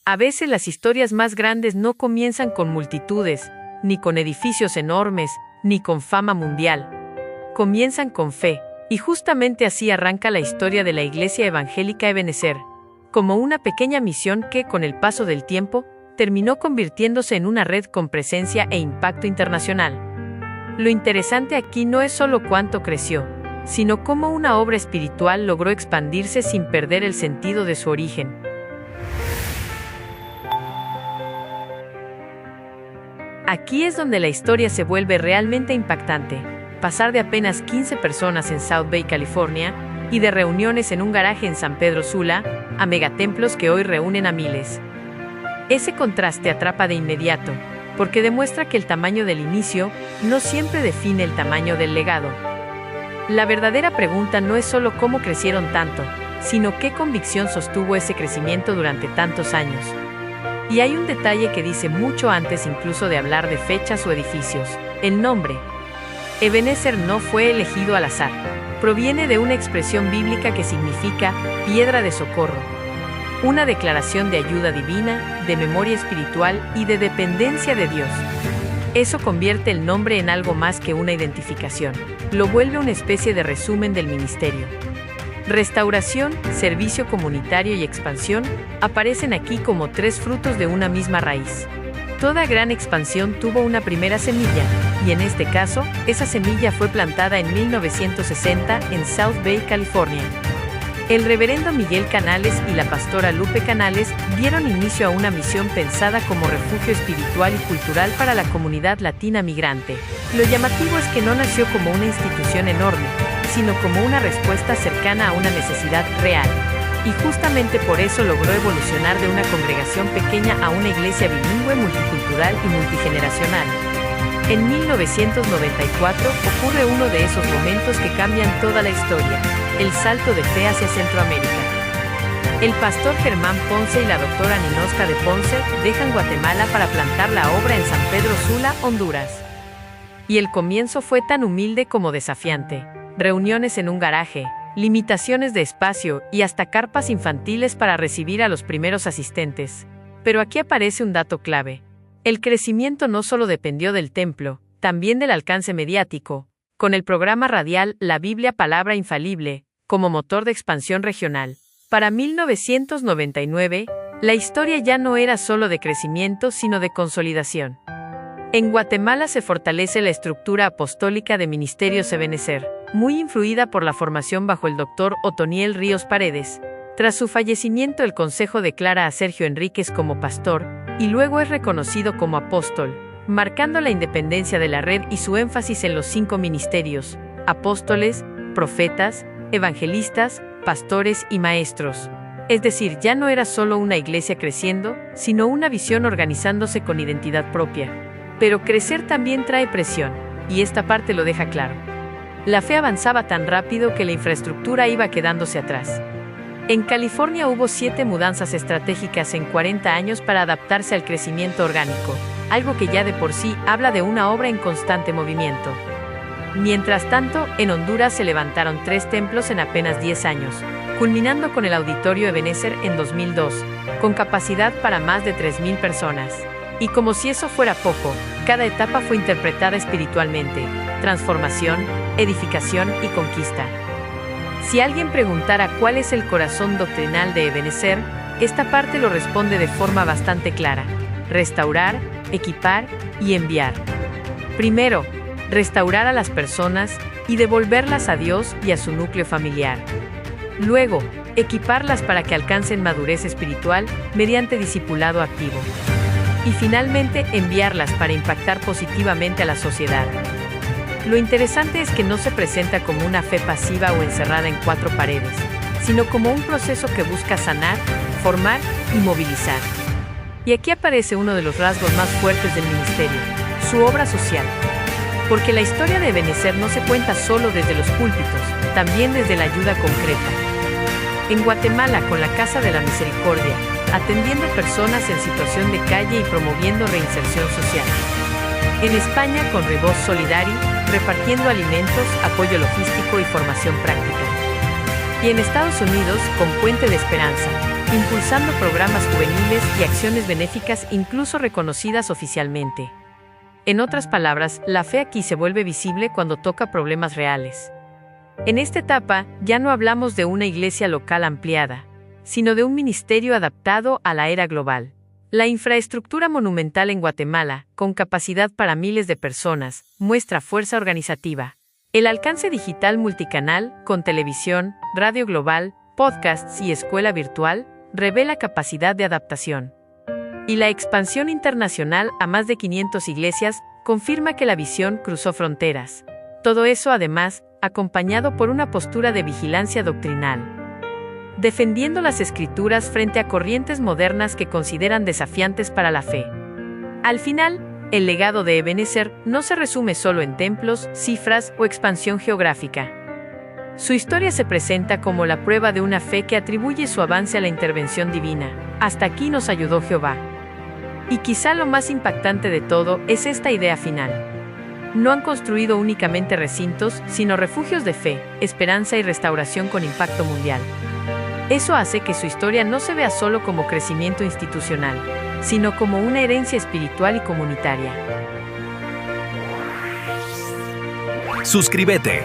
A veces las historias más grandes no comienzan con multitudes, ni con edificios enormes, ni con fama mundial. Comienzan con fe, y justamente así arranca la historia de la Iglesia Evangélica Ebenezer, como una pequeña misión que, con el paso del tiempo, terminó convirtiéndose en una red con presencia e impacto internacional. Lo interesante aquí no es solo cuánto creció, sino cómo una obra espiritual logró expandirse sin perder el sentido de su origen. Aquí es donde la historia se vuelve realmente impactante. Pasar de apenas 15 personas en South Bay, California, y de reuniones en un garaje en San Pedro Sula, a megatemplos que hoy reúnen a miles. Ese contraste atrapa de inmediato, porque demuestra que el tamaño del inicio no siempre define el tamaño del legado. La verdadera pregunta no es solo cómo crecieron tanto, sino qué convicción sostuvo ese crecimiento durante tantos años. Y hay un detalle que dice mucho antes incluso de hablar de fechas o edificios: el nombre. Ebenezer no fue elegido al azar. Proviene de una expresión bíblica que significa piedra de socorro. Una declaración de ayuda divina, de memoria espiritual y de dependencia de Dios. Eso convierte el nombre en algo más que una identificación. Lo vuelve una especie de resumen del ministerio. Restauración, servicio comunitario y expansión aparecen aquí como tres frutos de una misma raíz. Toda gran expansión tuvo una primera semilla, y en este caso, esa semilla fue plantada en 1960 en South Bay, California. El reverendo Miguel Canales y la pastora Lupe Canales dieron inicio a una misión pensada como refugio espiritual y cultural para la comunidad latina migrante. Lo llamativo es que no nació como una institución enorme, sino como una respuesta cercana a una necesidad real. Y justamente por eso logró evolucionar de una congregación pequeña a una iglesia bilingüe, multicultural y multigeneracional. En 1994 ocurre uno de esos momentos que cambian toda la historia: el salto de fe hacia Centroamérica. El pastor Germán Ponce y la doctora Ninosca de Ponce dejan Guatemala para plantar la obra en San Pedro Sula, Honduras. Y el comienzo fue tan humilde como desafiante: reuniones en un garaje, limitaciones de espacio y hasta carpas infantiles para recibir a los primeros asistentes. Pero aquí aparece un dato clave. El crecimiento no solo dependió del templo, también del alcance mediático, con el programa radial La Biblia Palabra Infalible, como motor de expansión regional. Para 1999, la historia ya no era solo de crecimiento, sino de consolidación. En Guatemala se fortalece la estructura apostólica de Ministerios Ebenezer, muy influida por la formación bajo el Dr. Otoniel Ríos Paredes. Tras su fallecimiento, el Consejo declara a Sergio Enríquez como pastor, y luego es reconocido como apóstol, marcando la independencia de la red y su énfasis en los 5 ministerios: apóstoles, profetas, evangelistas, pastores y maestros. Es decir, ya no era solo una iglesia creciendo, sino una visión organizándose con identidad propia. Pero crecer también trae presión, y esta parte lo deja claro. La fe avanzaba tan rápido que la infraestructura iba quedándose atrás. En California hubo 7 mudanzas estratégicas en 40 años para adaptarse al crecimiento orgánico, algo que ya de por sí habla de una obra en constante movimiento. Mientras tanto, en Honduras se levantaron 3 templos en apenas 10 años, culminando con el Auditorio Ebenezer en 2002, con capacidad para más de 3,000 personas. Y como si eso fuera poco, cada etapa fue interpretada espiritualmente: transformación, edificación y conquista. Si alguien preguntara cuál es el corazón doctrinal de Ebenezer, esta parte lo responde de forma bastante clara: restaurar, equipar y enviar. Primero, restaurar a las personas y devolverlas a Dios y a su núcleo familiar. Luego, equiparlas para que alcancen madurez espiritual mediante discipulado activo. Y finalmente, enviarlas para impactar positivamente a la sociedad. Lo interesante es que no se presenta como una fe pasiva o encerrada en 4 paredes, sino como un proceso que busca sanar, formar y movilizar. Y aquí aparece uno de los rasgos más fuertes del ministerio: su obra social. Porque la historia de Ebenezer no se cuenta solo desde los púlpitos, también desde la ayuda concreta. En Guatemala, con la Casa de la Misericordia, atendiendo personas en situación de calle y promoviendo reinserción social. En España, con Rebost Solidari, repartiendo alimentos, apoyo logístico y formación práctica. Y en Estados Unidos, con Puente de Esperanza, impulsando programas juveniles y acciones benéficas incluso reconocidas oficialmente. En otras palabras, la fe aquí se vuelve visible cuando toca problemas reales. En esta etapa, ya no hablamos de una iglesia local ampliada, sino de un ministerio adaptado a la era global. La infraestructura monumental en Guatemala, con capacidad para miles de personas, muestra fuerza organizativa. El alcance digital multicanal, con televisión, radio global, podcasts y escuela virtual, revela capacidad de adaptación. Y la expansión internacional a más de 500 iglesias confirma que la visión cruzó fronteras. Todo eso, además, acompañado por una postura de vigilancia doctrinal, defendiendo las escrituras frente a corrientes modernas que consideran desafiantes para la fe. Al final, el legado de Ebenezer no se resume solo en templos, cifras o expansión geográfica. Su historia se presenta como la prueba de una fe que atribuye su avance a la intervención divina. Hasta aquí nos ayudó Jehová. Y quizá lo más impactante de todo es esta idea final. No han construido únicamente recintos, sino refugios de fe, esperanza y restauración con impacto mundial. Eso hace que su historia no se vea solo como crecimiento institucional, sino como una herencia espiritual y comunitaria. Suscríbete.